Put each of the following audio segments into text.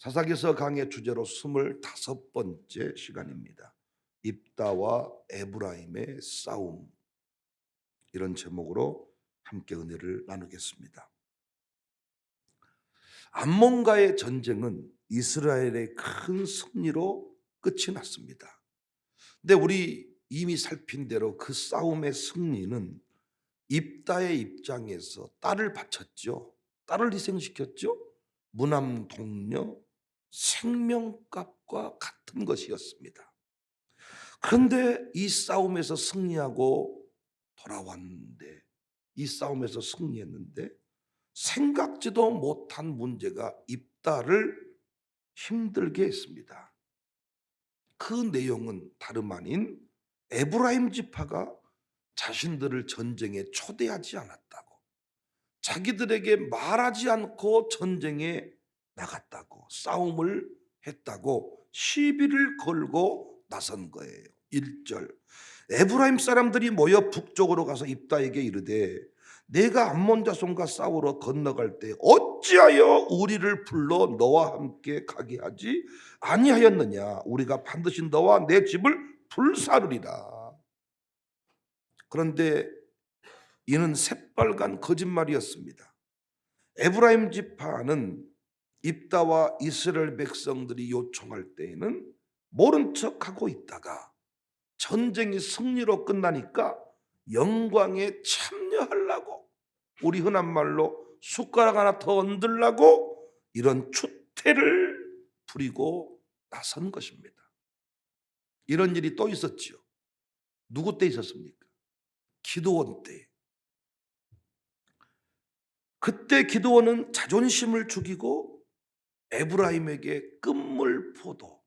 사사기서 강의 주제로 25번째 시간입니다. 입다와 에브라임의 싸움, 이런 제목으로 함께 은혜를 나누겠습니다. 암몬과의 전쟁은 이스라엘의 큰 승리로 끝이 났습니다. 근데 우리 이미 살핀 대로 그 싸움의 승리는 입다의 입장에서 딸을 바쳤죠. 딸을 희생시켰죠. 무남 동료, 생명값과 같은 것이었습니다. 그런데 이 싸움에서 승리하고 돌아왔는데, 이 싸움에서 승리했는데 생각지도 못한 문제가 입다를 힘들게 했습니다. 그 내용은 다름 아닌 에브라임 지파가 자신들을 전쟁에 초대하지 않았다고, 자기들에게 말하지 않고 전쟁에 나갔다고, 싸움을 했다고 시비를 걸고 나선 거예요. 1절, 에브라임 사람들이 모여 북쪽으로 가서 입다에게 이르되 내가 암몬 자손과 싸우러 건너갈 때 어찌하여 우리를 불러 너와 함께 가게 하지 아니하였느냐. 우리가 반드시 너와 내 집을 불사르리라. 그런데 이는 새빨간 거짓말이었습니다. 에브라임 지파는 입다와 이스라엘 백성들이 요청할 때에는 모른 척하고 있다가 전쟁이 승리로 끝나니까 영광에 참여하려고, 우리 흔한 말로 숟가락 하나 더 얹으려고 이런 추태를 부리고 나선 것입니다. 이런 일이 또 있었지요. 누구 때 있었습니까? 기드온 때. 그때 기드온은 자존심을 죽이고 에브라임에게 끝물 포도라고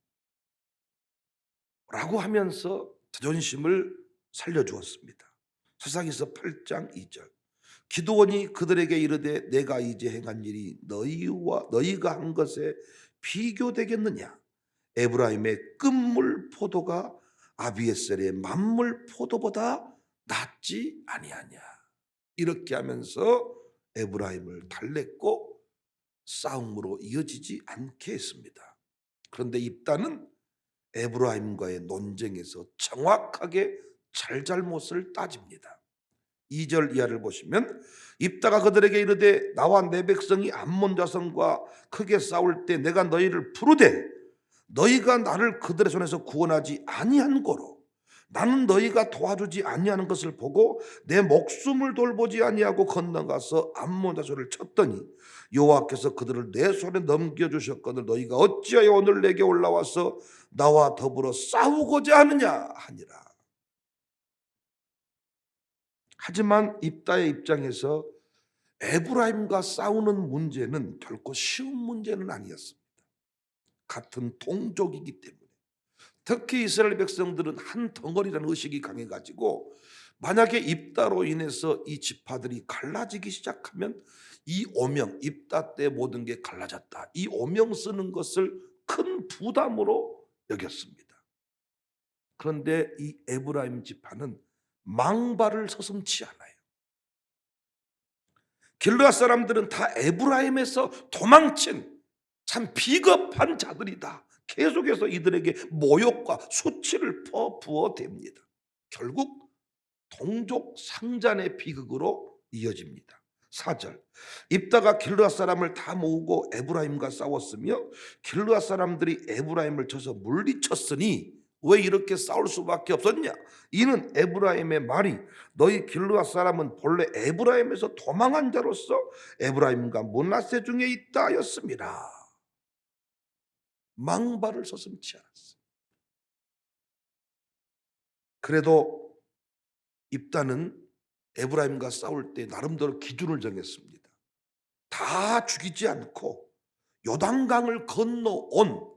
하면서 자존심을 살려주었습니다. 사사기서 8장 2절, 기드온이 그들에게 이르되 내가 이제 행한 일이 너희가 한 것에 비교되겠느냐. 에브라임의 끝물 포도가 아비에셀의 만물 포도보다 낫지 아니하냐. 이렇게 하면서 에브라임을 달랬고 싸움으로 이어지지 않게 했습니다. 그런데 입다는 에브라임과의 논쟁에서 정확하게 잘잘못을 따집니다. 2절 이하를 보시면 입다가 그들에게 이르되 나와 내 백성이 암몬 자손과 크게 싸울 때 내가 너희를 부르되 너희가 나를 그들의 손에서 구원하지 아니한 고로 나는 너희가 도와주지 아니하는 것을 보고 내 목숨을 돌보지 아니하고 건너가서 암몬 자손을 쳤더니 여호와께서 그들을 내 손에 넘겨주셨거늘 너희가 어찌하여 오늘 내게 올라와서 나와 더불어 싸우고자 하느냐 하니라. 하지만 입다의 입장에서 에브라임과 싸우는 문제는 결코 쉬운 문제는 아니었습니다. 같은 동족이기 때문에. 특히 이스라엘 백성들은 한 덩어리라는 의식이 강해가지고 만약에 입다로 인해서 이 지파들이 갈라지기 시작하면 이 오명, 입다 때 모든 게 갈라졌다, 이 오명 쓰는 것을 큰 부담으로 여겼습니다. 그런데 이 에브라임 지파는 망발을 서슴지 않아요. 길르앗 사람들은 다 에브라임에서 도망친 참 비겁한 자들이다. 계속해서 이들에게 모욕과 수치를 부어댑니다. 결국 동족 상잔의 비극으로 이어집니다. 4절, 입다가 길르앗 사람을 다 모으고 에브라임과 싸웠으며 길르앗 사람들이 에브라임을 쳐서 물리쳤으니 왜 이렇게 싸울 수밖에 없었냐. 이는 에브라임의 말이 너희 길르앗 사람은 본래 에브라임에서 도망한 자로서 에브라임과 므낫세 중에 있다 하였습니다. 망발을 서슴지 않았어요. 그래도 입다는 에브라임과 싸울 때 나름대로 기준을 정했습니다. 다 죽이지 않고 요단강을 건너온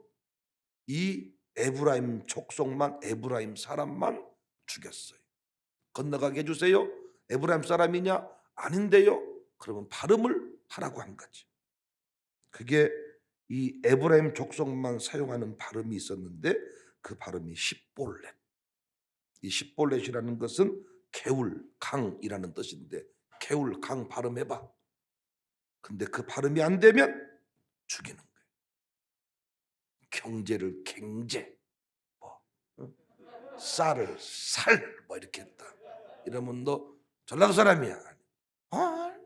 이 에브라임 족속만, 에브라임 사람만 죽였어요. 건너가게 해주세요. 에브라임 사람이냐? 아닌데요. 그러면 발음을 하라고 한 거지. 그게 이 에브라임 족속만 사용하는 발음이 있었는데 그 발음이 십볼렛. 이 십볼렛이라는 것은 개울, 강이라는 뜻인데 개울, 강 발음해봐. 근데 그 발음이 안 되면 죽이는 거예요. 경제를 갱제, 뭐 쌀을 살, 뭐 이렇게 했다. 이러면 너 전라도 사람이야. 아,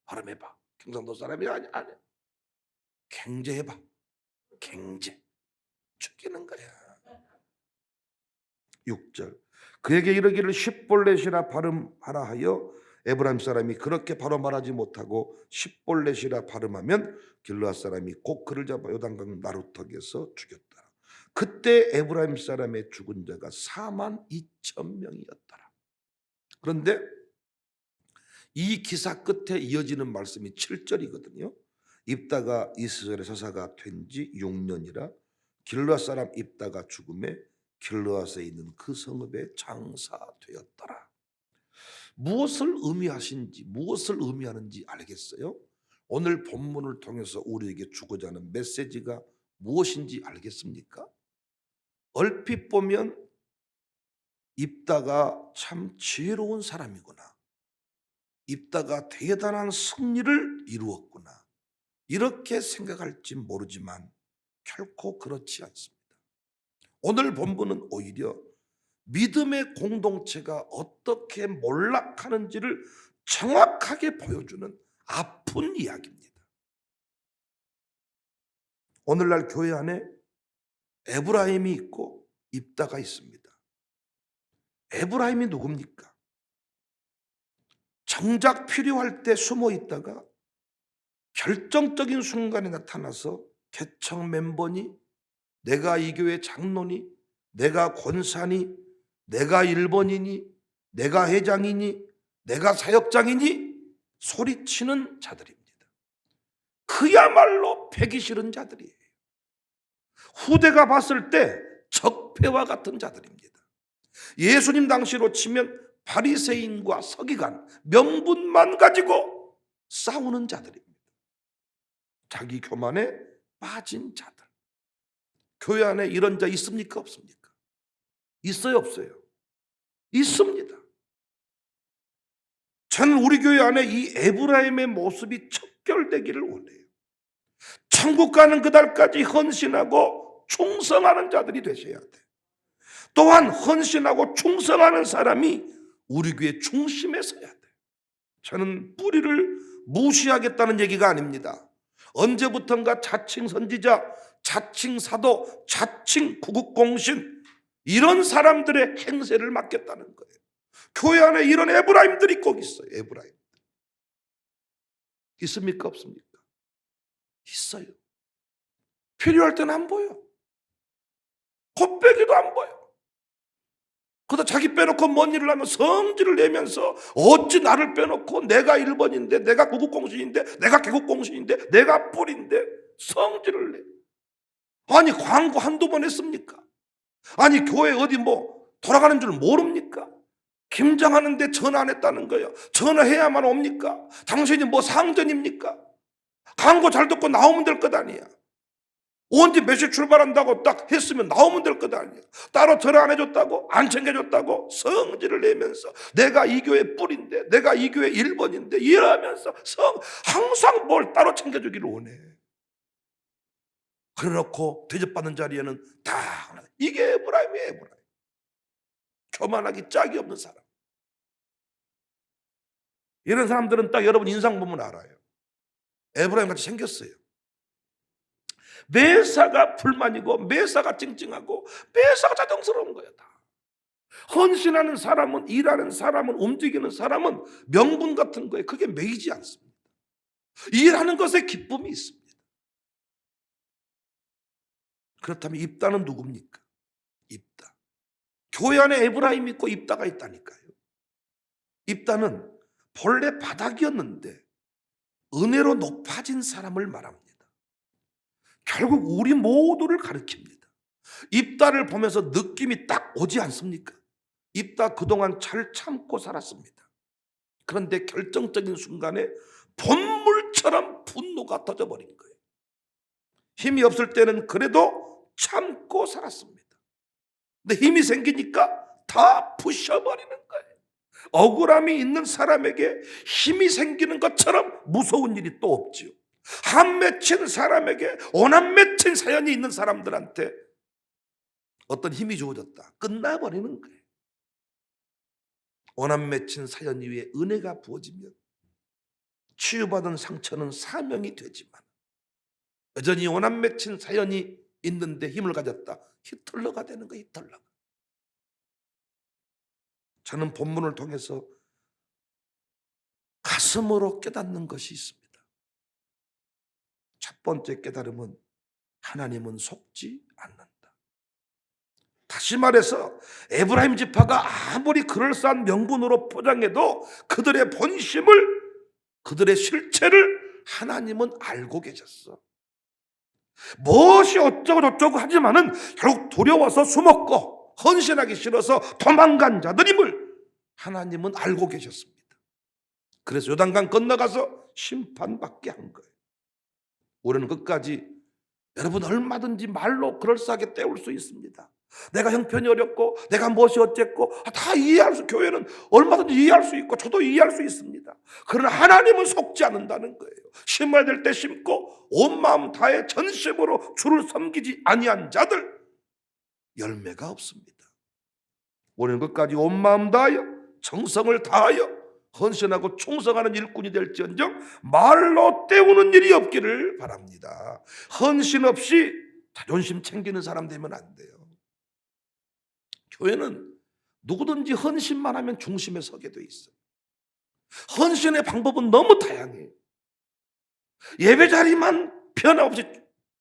발음해봐. 경상도 사람이야. 아니. 갱제해봐. 갱제. 죽이는 거야. 6절. 그에게 이르기를 십볼렛이라 발음하라 하여 에브라임 사람이 그렇게 바로 말하지 못하고 십볼렛이라 발음하면 길르앗 사람이 곧 그를 잡아 요단강 나루턱에서 죽였더라. 그때 에브라임 사람의 죽은 자가 42,000명이었더라. 그런데 이 기사 끝에 이어지는 말씀이 7절이거든요. 입다가 이스라엘의 사사가 된 지 6년이라 길르앗 사람 입다가 죽음에 길르앗에 있는 그 성읍에 장사되었더라. 무엇을 의미하신지, 무엇을 의미하는지 알겠어요? 오늘 본문을 통해서 우리에게 주고자 하는 메시지가 무엇인지 알겠습니까? 얼핏 보면 입다가 참 지혜로운 사람이구나, 입다가 대단한 승리를 이루었구나, 이렇게 생각할지 모르지만 결코 그렇지 않습니다. 오늘 본문은 오히려 믿음의 공동체가 어떻게 몰락하는지를 정확하게 보여주는 아픈 이야기입니다. 오늘날 교회 안에 에브라임이 있고 입다가 있습니다. 에브라임이 누굽니까? 정작 필요할 때 숨어 있다가 결정적인 순간에 나타나서 개척 멤버니, 내가 이 교회 장로니, 내가 권사니, 내가 1번이니, 내가 회장이니, 내가 사역장이니 소리치는 자들입니다. 그야말로 배기 싫은 자들이에요. 후대가 봤을 때 적폐와 같은 자들입니다. 예수님 당시로 치면 바리새인과 서기관, 명분만 가지고 싸우는 자들입니다. 자기 교만에 빠진 자들. 교회 안에 이런 자 있습니까? 없습니까? 있어요? 없어요? 있습니다. 저는 우리 교회 안에 이 에브라임의 모습이 척결되기를 원해요. 천국 가는 그날까지 헌신하고 충성하는 자들이 되셔야 돼. 또한 헌신하고 충성하는 사람이 우리 교회 중심에 서야 돼. 저는 뿌리를 무시하겠다는 얘기가 아닙니다. 언제부턴가 자칭 선지자, 자칭 사도, 자칭 구국공신, 이런 사람들의 행세를 맡겠다는 거예요. 교회 안에 이런 에브라임들이 꼭 있어요. 에브라임 있습니까? 없습니까? 있어요. 필요할 때는 안 보여. 곱빼기도 안 보여. 그러다 자기 빼놓고 뭔 일을 하면 성질을 내면서 어찌 나를 빼놓고 내가 1번인데, 내가 구국공신인데, 내가 개국공신인데, 내가 뿔인데 성질을 내. 아니 광고 한두 번 했습니까? 아니 교회 어디 뭐 돌아가는 줄 모릅니까? 김장하는데 전화 안 했다는 거예요. 전화해야만 옵니까? 당신이 뭐 상전입니까? 광고 잘 듣고 나오면 될 것 아니야. 언제 몇 시 출발한다고 딱 했으면 나오면 될 것 아니야. 따로 전화 안 해줬다고, 안 챙겨줬다고 성질을 내면서 내가 이 교회 뿔인데, 내가 이 교회 1번인데 이러면서 항상 뭘 따로 챙겨주기를 원해. 그래놓고 대접받는 자리에는 다 이게 에브라임이에요. 에브라임. 교만하기 짝이 없는 사람. 이런 사람들은 딱 여러분 인상 보면 알아요. 에브라임 같이 생겼어요. 매사가 불만이고, 매사가 찡찡하고, 매사가 자정스러운 거예요. 다. 헌신하는 사람은, 일하는 사람은, 움직이는 사람은 명분 같은 거에 그게 매이지 않습니다. 일하는 것에 기쁨이 있습니다. 그렇다면 입다는 누굽니까? 입다. 교회 안에 에브라임이 있고 입다가 있다니까요. 입다는 본래 바닥이었는데 은혜로 높아진 사람을 말합니다. 결국 우리 모두를 가리킵니다. 입다를 보면서 느낌이 딱 오지 않습니까? 입다 그동안 잘 참고 살았습니다. 그런데 결정적인 순간에 본물처럼 분노가 터져버린 거예요. 힘이 없을 때는 그래도 참고 살았습니다. 근데 힘이 생기니까 다 부셔버리는 거예요. 억울함이 있는 사람에게 힘이 생기는 것처럼 무서운 일이 또 없지요. 한 맺힌 사람에게 오남 맺힌 사연이 있는 사람들한테 어떤 힘이 주어졌다. 끝나버리는 거예요. 오남 맺힌 사연 위에 은혜가 부어지면 치유받은 상처는 사명이 되지만, 여전히 오남 맺힌 사연이 있는데 힘을 가졌다. 히틀러가 되는 거예요. 히틀러가. 저는 본문을 통해서 가슴으로 깨닫는 것이 있습니다. 첫 번째 깨달음은 하나님은 속지 않는다. 다시 말해서 에브라임 지파가 아무리 그럴싸한 명분으로 포장해도 그들의 본심을, 그들의 실체를 하나님은 알고 계셨어. 무엇이 어쩌고 저쩌고 하지만은 결국 두려워서 숨었고 헌신하기 싫어서 도망간 자들임을 하나님은 알고 계셨습니다. 그래서 요단강 건너가서 심판받게 한 거예요. 우리는 끝까지, 여러분, 얼마든지 말로 그럴싸하게 때울 수 있습니다. 내가 형편이 어렵고 내가 무엇이 어쨌고 다 이해할 수, 교회는 얼마든지 이해할 수 있고 저도 이해할 수 있습니다. 그러나 하나님은 속지 않는다는 거예요. 심어야 될 때 심고 온 마음 다해 전심으로 주를 섬기지 아니한 자들 열매가 없습니다. 우리는 끝까지 온 마음 다하여 정성을 다하여 헌신하고 충성하는 일꾼이 될지언정 말로 때우는 일이 없기를 바랍니다. 헌신 없이 자존심 챙기는 사람 되면 안 돼요. 교회는 누구든지 헌신만 하면 중심에 서게 돼 있어요. 헌신의 방법은 너무 다양해요. 예배 자리만 변함없이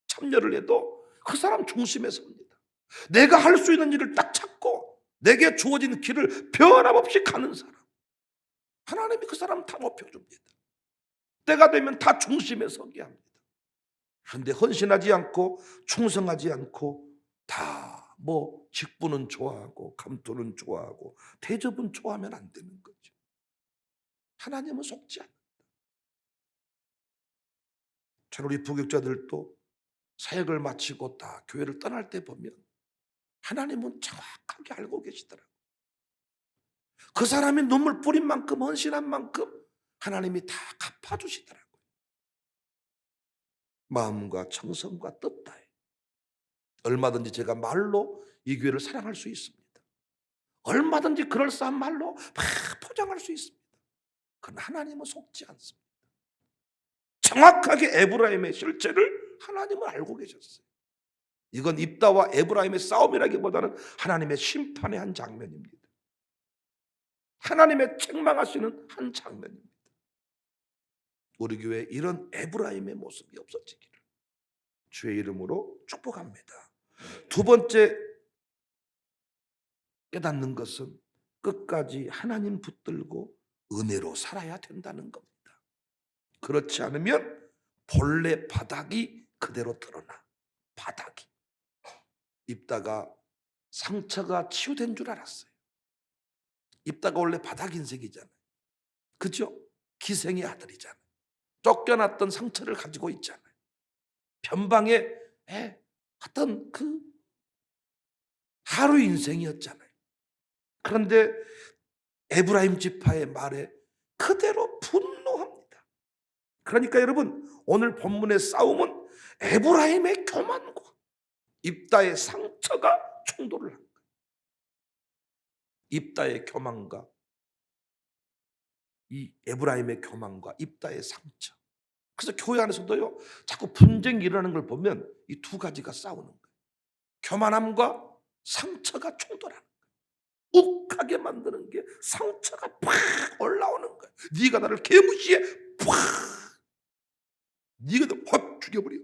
참여를 해도 그 사람 중심에 섭니다. 내가 할 수 있는 일을 딱 찾고 내게 주어진 길을 변함없이 가는 사람, 하나님이 그 사람 다 높여줍니다. 때가 되면 다 중심에 서게 합니다. 그런데 헌신하지 않고 충성하지 않고 다 직분은 좋아하고 감투는 좋아하고 대접은 좋아하면 안 되는 거죠. 하나님은 속지 않는다. 참, 우리 부교육자들도 사역을 마치고 다 교회를 떠날 때 보면 하나님은 정확하게 알고 계시더라고요. 그 사람이 눈물 뿌린 만큼, 헌신한 만큼 하나님이 다 갚아주시더라고요. 마음과 정성과 뜻 다해 얼마든지 제가 말로 이 교회를 사랑할 수 있습니다. 얼마든지 그럴싸한 말로 막 포장할 수 있습니다. 그러나 하나님은 속지 않습니다. 정확하게 에브라임의 실체를 하나님은 알고 계셨어요. 이건 입다와 에브라임의 싸움이라기보다는 하나님의 심판의 한 장면입니다. 하나님의 책망하시는 한 장면입니다. 우리 교회에 이런 에브라임의 모습이 없어지기를 주의 이름으로 축복합니다. 두 번째 깨닫는 것은 끝까지 하나님 붙들고 은혜로 살아야 된다는 겁니다. 그렇지 않으면 본래 바닥이 그대로 드러나. 바닥이. 입다가 상처가 치유된 줄 알았어요. 입다가 원래 바닥 인생이잖아요. 그죠? 기생의 아들이잖아요. 쫓겨났던 상처를 가지고 있잖아요. 변방에 어떤 그 하루 인생이었잖아요. 그런데 에브라임 지파의 말에 그대로 분노합니다. 그러니까 여러분, 오늘 본문의 싸움은 에브라임의 교만과 입다의 상처가 충돌을 한 거예요. 입다의 교만과 이 에브라임의 교만과 입다의 상처. 그래서 교회 안에서도요, 자꾸 분쟁이 일어나는 걸 보면 이 두 가지가 싸우는 거예요. 교만함과 상처가 충돌하는 거예요. 욱하게 만드는 게 상처가 팍 올라오는 거예요. 네가 나를 개무시해, 팍, 네가 나 확 죽여버려.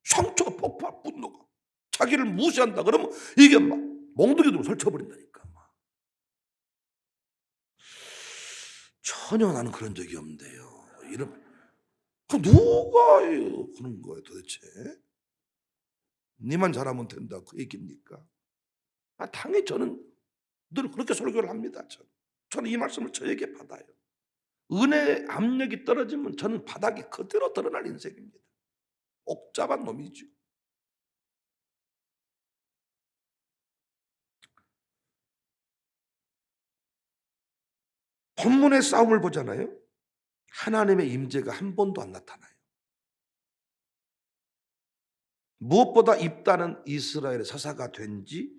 상처가 폭발, 분노가. 자기를 무시한다 그러면 이게 막 몽둥이로 설쳐버린다니까. 전혀 나는 그런 적이 없는데요. 누가 그런 거예요 도대체? 니만 잘하면 된다 그 얘기입니까? 당연히 저는 늘 그렇게 설교를 합니다. 저는 이 말씀을 저에게 받아요. 은혜의 압력이 떨어지면 저는 바닥이 그대로 드러날 인생입니다. 옥잡한 놈이죠. 본문의 싸움을 보잖아요. 하나님의 임재가 한 번도 안 나타나요. 무엇보다 입다는 이스라엘의 사사가 된 지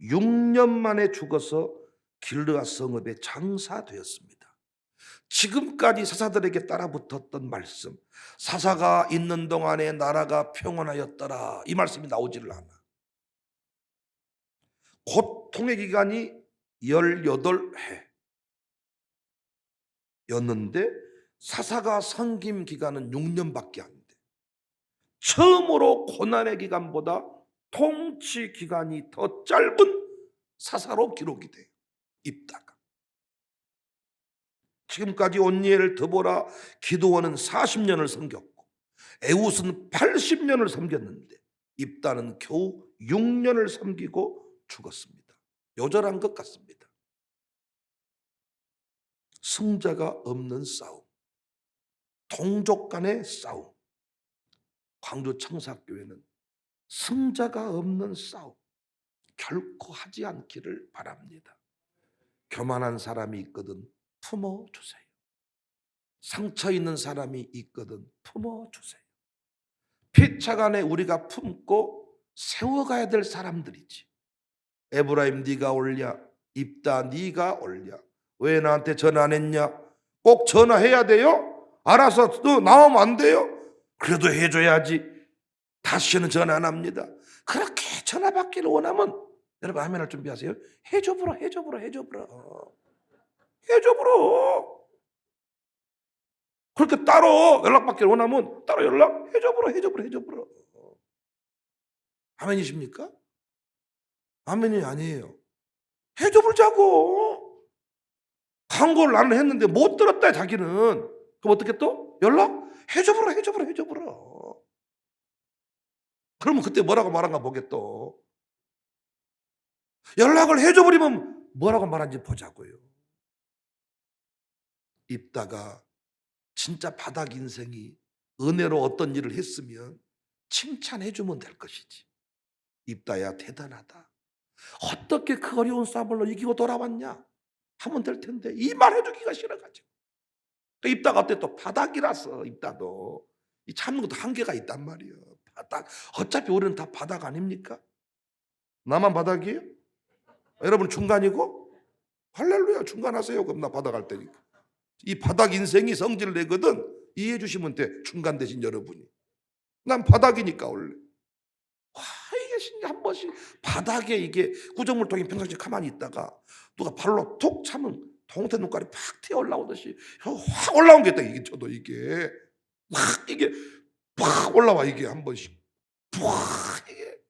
6년 만에 죽어서 길르앗 성읍에 장사되었습니다. 지금까지 사사들에게 따라붙었던 말씀, 사사가 있는 동안에 나라가 평온하였더라, 이 말씀이 나오지를 않아. 고통의 기간이 18해 였는데 사사가 섬김 기간은 6년밖에 안 돼. 처음으로 고난의 기간보다 통치 기간이 더 짧은 사사로 기록이 돼요. 입다가. 지금까지 온니엘, 드보라, 기드온은 40년을 섬겼고 에훗은 80년을 섬겼는데 입다는 겨우 6년을 섬기고 죽었습니다. 요절한 것 같습니다. 승자가 없는 싸움, 동족 간의 싸움. 광주 청사교회는 승자가 없는 싸움 결코 하지 않기를 바랍니다. 교만한 사람이 있거든 품어주세요. 상처 있는 사람이 있거든 품어주세요. 피차간에 우리가 품고 세워가야 될 사람들이지. 에브라임 네가 올랴, 입다 네가 올랴, 왜 나한테 전화 안 했냐? 꼭 전화해야 돼요? 알아서 너 나오면 안 돼요? 그래도 해줘야지. 다시는 전화 안 합니다. 그렇게 전화 받기를 원하면 여러분 아멘을 준비하세요. 해줘보라, 해줘보라, 해줘보라, 해줘보라. 그렇게 따로 연락받기를 원하면 따로 연락해줘보라, 해줘보라, 해줘보라. 아멘이십니까? 아멘이 아니에요. 해줘보자고. 광고를 나는 했는데 못 들었다 자기는. 그럼 어떻게 또? 연락? 해줘보라, 해줘보라, 해줘보라. 그러면 그때 뭐라고 말한가 보겠또. 연락을 해줘버리면 뭐라고 말한지 보자고요. 입다가 진짜 바닥 인생이 은혜로 어떤 일을 했으면 칭찬해주면 될 것이지. 입다야 대단하다. 어떻게 그 어려운 싸움을 이기고 돌아왔냐 하면 될 텐데 이 말 해주기가 싫어가지고. 또 입다가 어때? 또 바닥이라서 입다도 이 참는 것도 한계가 있단 말이에요. 바닥. 어차피 우리는 다 바닥 아닙니까? 나만 바닥이에요? 여러분 중간이고? 할렐루야, 중간하세요. 그럼 나 바닥 할 테니까. 이 바닥 인생이 성질을 내거든. 이해해 주시면 돼. 중간 대신 여러분이. 난 바닥이니까 원래. 와, 이게 진짜 한 번씩 바닥에 이게 구정물통이 평상시에 가만히 있다가 누가 발로 툭 차면 동태 눈깔이 팍 튀어 올라오듯이 확 올라온 게 있다. 이게 저도 이게 확 이게 팍 올라와 이게 한 번씩. 팍 이게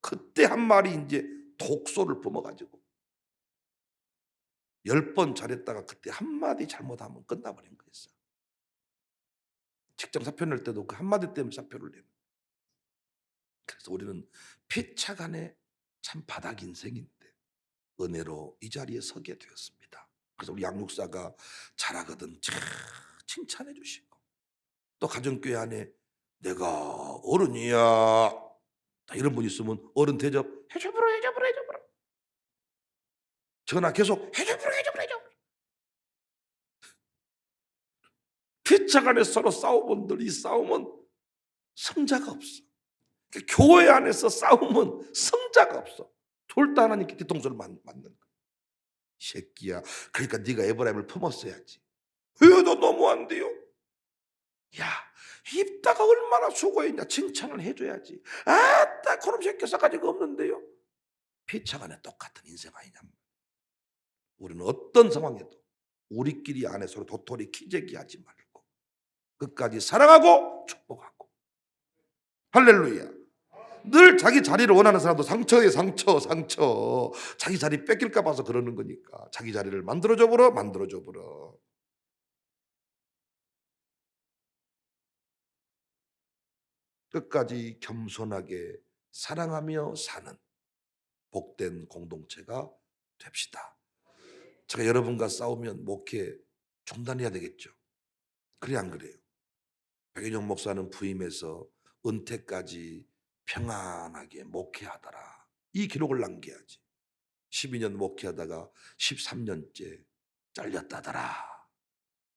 그때 한 마리 이제 독소를 뿜어가지고 10번 잘했다가 그때 한마디 잘못하면 끝나버린 거였어. 직장 사표 낼 때도 그 한마디 때문에 사표를 내는. 그래서 우리는 피차간에 참 바닥 인생인데 은혜로 이 자리에 서게 되었습니다. 그래서 우리 양육사가 잘하거든 칭찬해 주시고, 또 가정교회 안에 내가 어른이야 이런 분 있으면 어른 대접 해줘보라, 해줘보라, 해줘보라. 전화 계속 해줘보라, 해줘보라, 해줘보라. 피차간에 서로 싸우분들, 이 싸움은 성자가 없어. 교회 안에서 싸우면 성자가 없어. 둘 다 하나님께 뒤통수를 맞는 거야. 새끼야, 그러니까 네가 에브라임을 품었어야지. 너 너무 안 돼요. 야, 입다가 얼마나 수고했냐. 칭찬을 해줘야지. 아따 그놈 새끼 싸가지가 없는데요. 피차간에 똑같은 인생 아니냐. 우리는 어떤 상황에도 우리끼리 안에 서로 도토리 키재기하지 말고 끝까지 사랑하고 축복하고. 할렐루야. 늘 자기 자리를 원하는 사람도 상처에 상처. 자기 자리 뺏길까 봐서 그러는 거니까 자기 자리를 만들어줘 보러. 끝까지 겸손하게 사랑하며 사는 복된 공동체가 됩시다. 제가 여러분과 싸우면 목회 중단해야 되겠죠. 그래 안 그래요? 백인영 목사는 부임해서 은퇴까지 평안하게 목회하더라. 이 기록을 남겨야지. 12년 목회하다가 13년째 잘렸다더라.